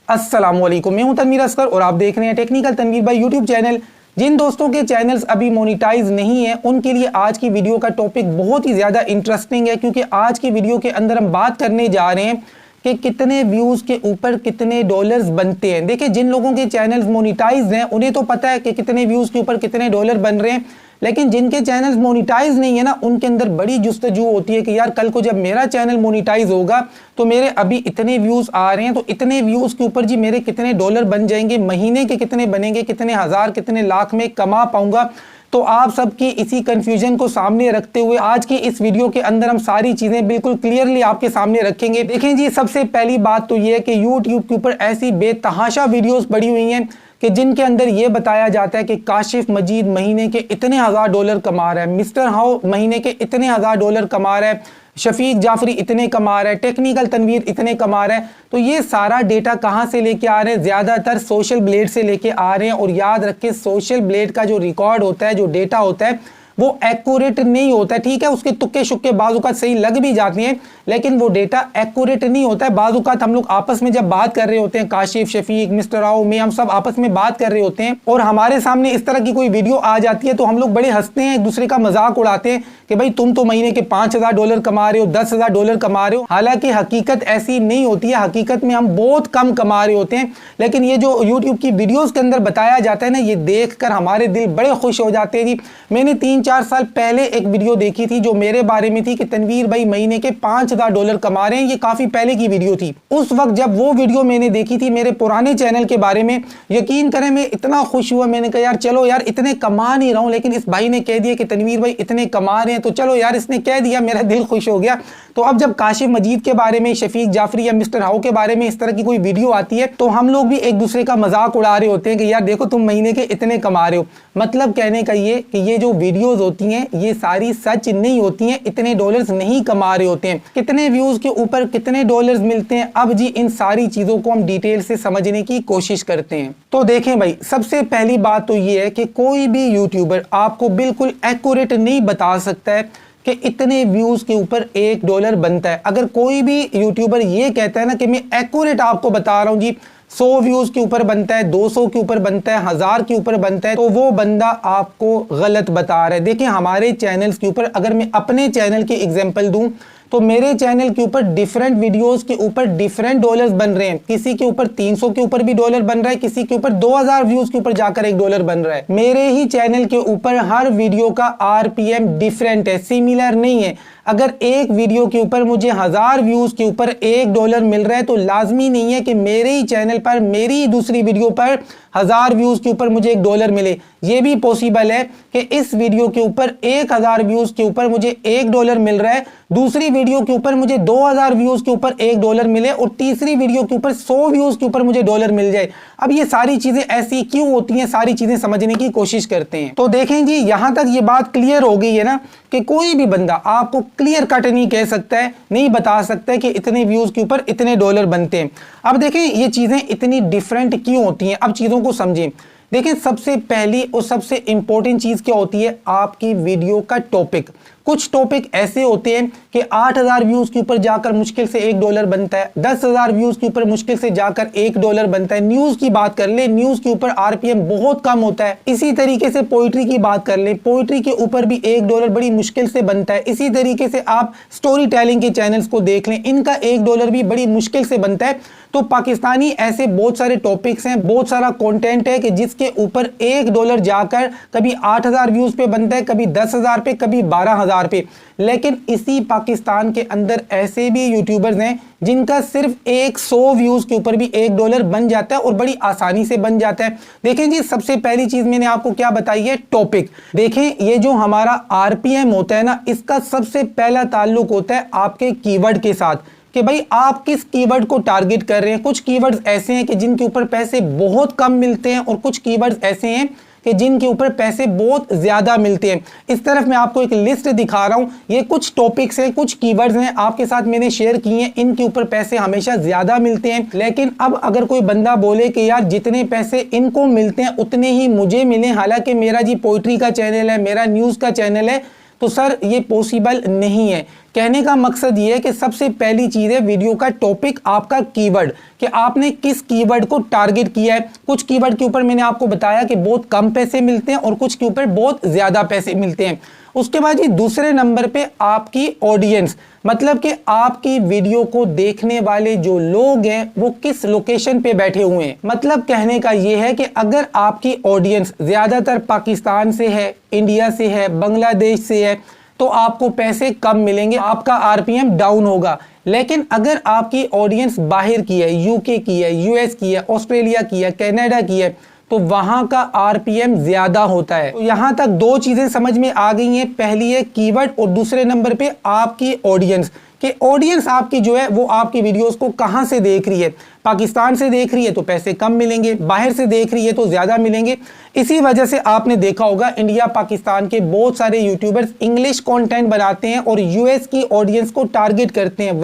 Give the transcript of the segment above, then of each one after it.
अस्सलामुअलैकुम, मैं हूं तनवीर असगर और आप देख रहे हैं टेक्निकल तनवीर भाई यूट्यूब चैनल। जिन दोस्तों के चैनल्स अभी मोनेटाइज नहीं है उनके लिए आज की वीडियो का टॉपिक बहुत ही ज़्यादा इंटरेस्टिंग है, क्योंकि आज की वीडियो के अंदर हम बात करने जा रहे हैं कि कितने व्यूज़ के ऊपर कितने डॉलर्स बनते हैं। देखिए, जिन लोगों के चैनल्स मोनेटाइज हैं उन्हें तो पता है कि कितने व्यूज़ के ऊपर कितने डॉलर बन रहे हैं, लेकिन जिनके चैनल्स मोनेटाइज नहीं है ना, उनके अंदर बड़ी जुस्तजू होती है कि यार कल को जब मेरा चैनल मोनेटाइज होगा तो मेरे अभी इतने व्यूज़ आ रहे हैं, तो इतने व्यूज़ के ऊपर जी मेरे कितने डॉलर बन जाएंगे, महीने के कितने बनेंगे, कितने हज़ार कितने लाख में कमा पाऊंगा। तो आप सबकी इसी कंफ्यूजन को सामने रखते हुए आज की इस वीडियो के अंदर हम सारी चीज़ें बिल्कुल क्लियरली आपके सामने रखेंगे। देखें जी, सबसे पहली बात तो ये है कि यूट्यूब के ऊपर ऐसी बेतहाशा वीडियोस पड़ी हुई हैं कि जिनके अंदर ये बताया जाता है कि काशिफ मजीद महीने के इतने हज़ार डॉलर कमा रहा है, मिस्टर हाउ महीने के इतने हज़ार डॉलर कमा रहा है, शफीक जाफरी इतने कमा रहा है, टेक्निकल तनवीर इतने कमा रहा है। तो ये सारा डेटा कहाँ से लेके आ रहे हैं? ज़्यादातर सोशल ब्लेड से लेके आ रहे हैं। और याद रखें, सोशल ब्लेड का जो रिकॉर्ड होता है, जो डेटा होता है, वो एक्यूरेट नहीं होता है। ठीक है, उसके तुक्के शुक्के बाजुकात सही लग भी जाती हैं, लेकिन वो डेटा एक्यूरेट नहीं होता है। बाजुकात हम लोग आपस में जब बात कर रहे होते हैं, काशिफ, शफीक, मिस्टर राव में, हम सब आपस में बात कर रहे होते हैं और हमारे सामने इस तरह की कोई वीडियो आ जाती है तो हम लोग बड़े हंसते हैं, एक दूसरे का मजाक उड़ाते हैं कि भाई तुम तो महीने के 5,000 डॉलर कमा रहे हो, 10,000 डॉलर कमा रहे हो। हालांकि हकीकत ऐसी नहीं होती है, हकीकत में हम बहुत कम कमा रहे होते हैं। लेकिन ये जो यूट्यूब की वीडियोस के अंदर बताया जाता है ना, ये देखकर हमारे दिल बड़े खुश हो जाते हैं जी। मैंने 3-4 साल पहले एक वीडियो देखी थी जो मेरे बारे में थी कि तनवीर भाई महीने के 5,000 डॉलर कमा रहे हैं। ये काफी पहले की वीडियो थी। उस वक्त जब वो वीडियो मैंने देखी थी मेरे पुराने चैनल के बारे में, यकीन करें मैं इतना खुश हुआ। मैंने कहा यार चलो यार, इतने कमा नहीं रहा हूं, लेकिन इस भाई ने कह दिया कि तनवीर भाई इतने कमा रहे हैं, तो चलो यार इसने कह दिया, मेरा दिल खुश हो गया। तो अब जब काशिफ मजीद के बारे में, शफीक जाफरी या मिस्टर हाउ के बारे में इस तरह की कोई वीडियो आती है तो हम लोग भी एक दूसरे का मजाक उड़ा रहे होते हैं कि यार देखो तुम महीने के इतने कमा रहे हो। मतलब कहने का ये कि ये जो वीडियोस होती हैं ये सारी सच नहीं होती हैं, इतने डॉलर्स नहीं कमा रहे होते हैं। कितने व्यूज के ऊपर कितने डॉलर्स मिलते हैं, अब जी इन सारी चीजों को हम डिटेल से समझने की कोशिश करते हैं। तो देखें भाई, सबसे पहली बात तो ये है कि कोई भी यूट्यूबर आपको बिल्कुल एक्यूरेट नहीं बता सकता है कि इतने व्यूज के ऊपर $1 बनता है। अगर कोई भी यूट्यूबर ये कहता है ना कि मैं एक्यूरेट आपको बता रहा हूं जी 100 व्यूज के ऊपर बनता है, 200 के ऊपर बनता है, 1000 के ऊपर बनता है, तो वो बंदा आपको गलत बता रहा है। देखिए, हमारे चैनल्स के ऊपर अगर मैं अपने चैनल की एग्जांपल दूं तो मेरे चैनल के ऊपर डिफरेंट वीडियोस के ऊपर डिफरेंट डॉलर्स बन रहे हैं। किसी के ऊपर 300 के ऊपर भी डॉलर बन रहा है, किसी के ऊपर 2000 व्यूज के ऊपर जाकर $1 बन रहा है। मेरे ही चैनल के ऊपर हर वीडियो का आरपीएम डिफरेंट है, सिमिलर नहीं है। अगर एक वीडियो के ऊपर मुझे 1000 व्यूज के ऊपर $1 मिल रहा है तो लाजमी नहीं है कि मेरे ही चैनल पर, मेरी ही दूसरी वीडियो पर 1000 व्यूज के ऊपर मुझे $1 मिले। ये भी पॉसिबल है कि इस वीडियो के ऊपर 1000 व्यूज के ऊपर मुझे $1 मिल रहा है, दूसरी वीडियो के ऊपर मुझे 2000 व्यूज के ऊपर $1 मिले और तीसरी वीडियो के ऊपर 100 व्यूज के ऊपर मुझे डॉलर मिल जाए। अब ये सारी चीजें ऐसी क्यों होती हैं, सारी चीजें समझने की कोशिश करते हैं। तो देखें जी, यहां तक ये बात क्लियर हो गई है ना कि कोई भी बंदा आपको क्लियर कट नहीं कह सकता है, नहीं बता सकता है कि इतने व्यूज के ऊपर इतने डॉलर बनते हैं। अब देखें ये चीजें इतनी डिफरेंट क्यों होती हैं, अब चीजों को समझें। देखें, सबसे पहली और सबसे इंपॉर्टेंट चीज क्या होती है, आपकी वीडियो का टॉपिक। कुछ टॉपिक ऐसे होते हैं कि 8000 व्यूज के ऊपर जाकर मुश्किल से $1 बनता है, 10,000 व्यूज के ऊपर मुश्किल से जाकर $1 बनता है। न्यूज की बात कर ले, न्यूज के ऊपर आरपीएम बहुत कम होता है। इसी तरीके से पोइट्री की बात कर ले, पोइट्री के ऊपर भी $1 बड़ी मुश्किल से बनता है। इसी तरीके से आप स्टोरी टेलिंग के चैनल्स को देख लें, इनका $1 भी बड़ी मुश्किल से बनता है। तो पाकिस्तानी ऐसे बहुत सारे टॉपिक्स हैं, बहुत सारा कंटेंट है कि जिसके ऊपर $1 जाकर कभी 8000 व्यूज पे बनता है, कभी 10,000 पे, कभी 12,000 पे। लेकिन इसी पाकिस्तान के अंदर ऐसे भी यूट्यूबर्स हैं जिनका सिर्फ 100 व्यूज के ऊपर भी $1 बन जाता है और बड़ी आसानी से बन जाता है। देखें जी, सबसे पहली चीज मैंने आपको क्या बताई है, टॉपिक। देखें, ये जो हमारा आरपीएम होता है ना, इसका सबसे पहला ताल्लुक होता है आपके कीवर्ड के साथ कि भाई आप किस कीवर्ड को टारगेट कर रहे हैं। कुछ कीवर्ड्स ऐसे हैं कि जिनके ऊपर पैसे बहुत कम मिलते हैं और कुछ कीवर्ड्स ऐसे हैं कि जिनके ऊपर पैसे बहुत ज्यादा मिलते हैं। इस तरफ मैं आपको एक लिस्ट दिखा रहा हूं, ये कुछ टॉपिक्स हैं, कुछ कीवर्ड्स हैं आपके साथ मैंने शेयर किए हैं, इनके ऊपर पैसे हमेशा ज्यादा मिलते हैं। लेकिन अब अगर कोई बंदा बोले कि यार जितने पैसे इनको मिलते हैं उतने ही मुझे मिले, हालांकि मेरा जी पोइट्री का चैनल है, मेरा न्यूज का चैनल है, तो सर ये पॉसिबल नहीं है। कहने का मकसद ये है कि सबसे पहली चीज है वीडियो का टॉपिक, आपका कीवर्ड, कि आपने किस कीवर्ड को टारगेट किया है। कुछ कीवर्ड के ऊपर मैंने आपको बताया कि बहुत कम पैसे मिलते हैं और कुछ के ऊपर बहुत ज्यादा पैसे मिलते हैं। उसके बाद ये दूसरे नंबर पे आपकी ऑडियंस, मतलब कि आपकी वीडियो को देखने वाले जो लोग हैं वो किस लोकेशन पे बैठे हुए हैं। मतलब कहने का ये है कि अगर आपकी ऑडियंस ज्यादातर पाकिस्तान से है, इंडिया से है, बांग्लादेश से है, तो आपको पैसे कम मिलेंगे, आपका आरपीएम डाउन होगा। लेकिन अगर आपकी ऑडियंस बाहर की है, यूके की है, यूएस की है, ऑस्ट्रेलिया की है, कनाडा की है, तो वहां का आरपीएम ज्यादा होता है। तो यहां तक दो चीजें समझ में आ गई हैं, पहली है कीवर्ड और दूसरे नंबर पे आपकी ऑडियंस, कि ऑडियंस आपकी जो है वो आपकी वीडियोस को कहां से देख रही है। पाकिस्तान से देख रही है तो पैसे कम मिलेंगे, बाहर से देख रही है तो ज्यादा मिलेंगे। इसी वजह से आपने देखा होगा इंडिया पाकिस्तान के बहुत सारे यूट्यूबर्स इंग्लिश कंटेंट बनाते हैं और यूएस की ऑडियंस को टारगेट करते हैं।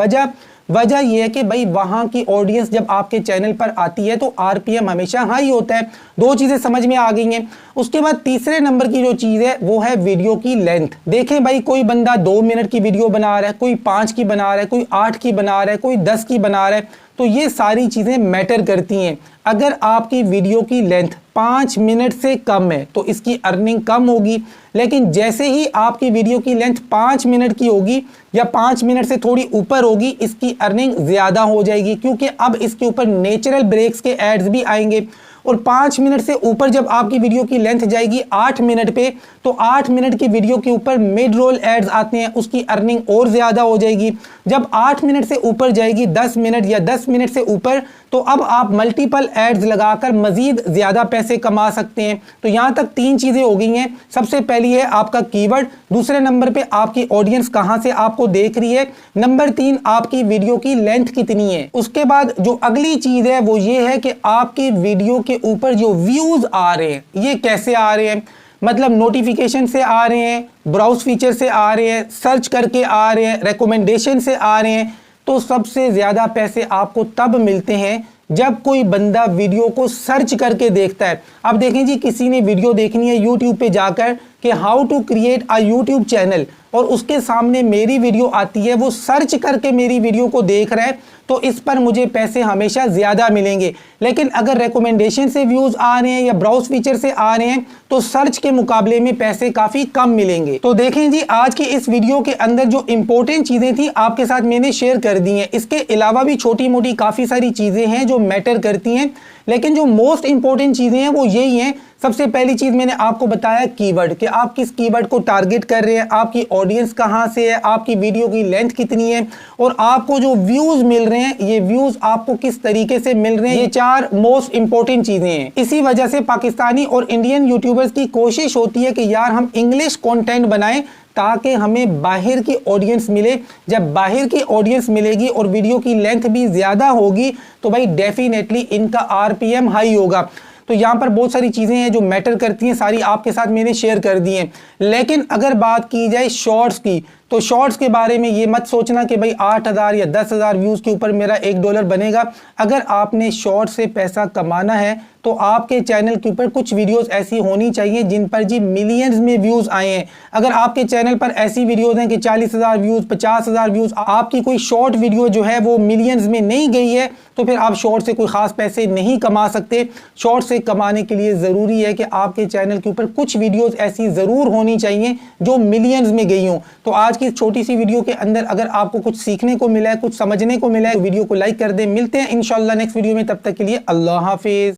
वजह यह है कि भाई वहां की ऑडियंस जब आपके चैनल पर आती है तो आरपीएम हमेशा हाई होता है। दो चीजें समझ में आ गई हैं। उसके बाद तीसरे नंबर की जो चीज है वो है वीडियो की लेंथ। देखें भाई, कोई बंदा 2 मिनट की वीडियो बना रहा है, कोई 5 की बना रहा है, कोई 8 की बना रहा है, कोई 10 की बना रहा है, तो ये सारी चीजें मैटर करती हैं। अगर आपकी वीडियो की लेंथ 5 मिनट से कम है तो इसकी अर्निंग कम होगी, लेकिन जैसे ही आपकी वीडियो की लेंथ 5 मिनट की होगी या 5 मिनट से थोड़ी ऊपर होगी, इसकी अर्निंग ज्यादा हो जाएगी, क्योंकि अब इसके ऊपर नेचुरल ब्रेक्स के एड्स भी आएंगे। और 5 मिनट से ऊपर जब आपकी वीडियो की लेंथ जाएगी 8 मिनट पे, तो 8 मिनट की वीडियो के ऊपर मिड रोल एड्स आते हैं, उसकी अर्निंग और ज्यादा हो जाएगी। जब 8 मिनट से ऊपर जाएगी 10 मिनट या 10 मिनट से ऊपर, तो अब आप मल्टीपल एड्स लगाकर मजीद ज्यादा पैसे कमा सकते हैं। तो यहां तक 3 चीजें हो गई हैं। सबसे पहली है आपका कीवर्ड, दूसरे नंबर पे आपकी ऑडियंस कहां से आपको देख रही है, नंबर 3 आपकी वीडियो की लेंथ कितनी है। उसके बाद जो अगली चीज है वो ये है कि आपकी वीडियो के ऊपर जो व्यूज आ रहे हैं ये कैसे आ रहे हैं। मतलब नोटिफिकेशन से आ रहे हैं, ब्राउज फीचर से आ रहे हैं, सर्च करके आ रहे हैं, रिकमेंडेशन से आ रहे हैं। तो सबसे ज्यादा पैसे आपको तब मिलते हैं जब कोई बंदा वीडियो को सर्च करके देखता है। अब देखें जी, किसी ने वीडियो देखनी है यूट्यूब पे जाकर कि how to create a YouTube channel, और उसके सामने मेरी वीडियो आती है, वो सर्च करके मेरी वीडियो को देख रहा है, तो इस पर मुझे पैसे हमेशा ज्यादा मिलेंगे। लेकिन अगर रिकमेंडेशन से व्यूज आ रहे हैं या ब्राउज फीचर से आ रहे हैं तो सर्च के मुकाबले में पैसे काफी कम मिलेंगे। तो देखें जी, आज की इस वीडियो के अंदर जो इंपॉर्टेंट चीजें थी आपके साथ मैंने शेयर कर दी हैं। इसके अलावा भी छोटी मोटी काफी सारी चीजें हैं जो मैटर करती हैं, लेकिन जो मोस्ट इंपॉर्टेंट चीजें हैं वो यही हैं। सबसे पहली चीज मैंने आपको बताया कीवर्ड, कि आप किस कीवर्ड को टारगेट कर रहे हैं, आपकी ऑडियंस कहां से है, आपकी वीडियो की लेंथ कितनी है, और आपको जो व्यूज मिल रहे हैं ये व्यूज आपको किस तरीके से मिल रहे हैं। ये 4 मोस्ट इंपॉर्टेंट चीजें हैं। इसी वजह से पाकिस्तानी और इंडियन यूट्यूबर्स की कोशिश होती है कि यार हम इंग्लिश कंटेंट बनाएं ताकि हमें बाहर की ऑडियंस मिले। जब बाहर की ऑडियंस मिलेगी और वीडियो की लेंथ भी ज्यादा होगी तो भाई डेफिनेटली इनका आरपीएम हाई होगा। तो यहाँ पर बहुत सारी चीजें हैं जो मैटर करती हैं, सारी आपके साथ मैंने शेयर कर दी हैं। लेकिन अगर बात की जाए शॉर्ट्स की, तो शॉर्ट्स के बारे में ये मत सोचना कि भाई 8,000 या 10,000 व्यूज के ऊपर मेरा $1 बनेगा। अगर आपने शॉर्ट से पैसा कमाना है तो आपके चैनल के ऊपर कुछ वीडियोस ऐसी होनी चाहिए जिन पर जी मिलियंस में व्यूज आए हैं। अगर आपके चैनल पर ऐसी वीडियोस हैं कि 40,000 व्यूज, 50,000 व्यूज, आपकी कोई शॉर्ट वीडियो जो है वो मिलियंस में नहीं गई है, तो फिर आप शॉर्ट से कोई खास पैसे नहीं कमा सकते। शॉर्ट से कमाने के लिए जरूरी है कि आपके चैनल के ऊपर कुछ वीडियोस ऐसी जरूर होनी चाहिए जो मिलियंस में गई हों। तो आज की छोटी सी वीडियो के अंदर अगर आपको कुछ सीखने को मिला है, कुछ समझने को मिला है, वीडियो को लाइक कर दें। मिलते हैं इंशाल्लाह नेक्स्ट वीडियो में, तब तक के लिए अल्लाह हाफिज।